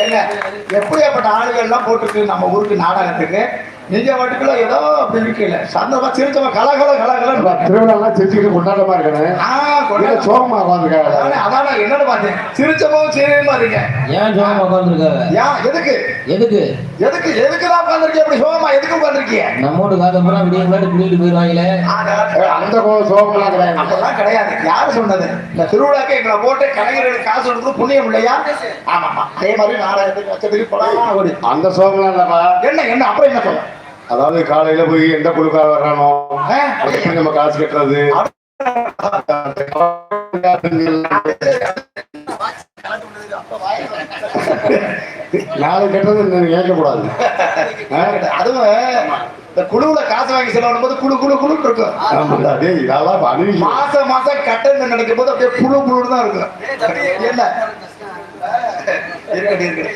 ஏங்க எப்படியாப்பட்ட ஆளுகள் எல்லாம் போட்டுருக்கு நம்ம ஊருக்கு நாடகத்துக்கு. நீங்க வாட்டுக்குள்ள ஏதோ அப்படி இருக்கல சந்தமா சிரிச்சவன் கலகல கலகல திருவிழா சிரிச்சுக்கிட்டு கொண்டாட்டமா இருக்கேன். சோகமா உட்காந்துருக்காங்க. அதான் என்னன்னு பார்த்தேன். சிரிச்சமும் சீரியமா இருக்கீங்க. ஏன் சோகமா உட்காந்துருக்காங்க? ஏன் எதுக்கு எதுக்கு எதுக்கு எதுக்குதான் உட்காந்துருக்கீங்க? அப்படி சோகமா எதுக்கு உட்காந்துருக்கீங்க? நம்மோட காதை பூரா விடிய காட்டு பிடிக்கிட்டு போயிடுவாங்களே. அந்த சோகம்லாம் கிடையாது. அப்பெல்லாம் கிடையாது. யாரு சொன்னது? இந்த திருவிழாக்கு எங்களை போட்டு கலைஞர்களுக்கு காசு கொடுத்து புண்ணியம் இல்லையா? ஆமாமா. அதே மாதிரி நாடகத்துக்கு வச்சதுக்கு படம் அந்த சோகம்லாம் இல்லப்பா. என்ன அப்புறம் என்ன சொல்ல? அதாவது காலையில போய் எந்த குழுக்கா வர்றானோ நம்ம காசு கட்டுறது. நாளை கட்டுறது கேட்கக்கூடாது. அதுவும் இந்த குழுவுல காசு வாங்கி செலவு போது குழு குழு குழு இருக்கும். மாசம் கட்டணம் நினைக்கும் போது அப்படியே புழு புழுன்னு தான் இருக்கும். என்ன இருக்கட்டும் இருக்கட்டும்.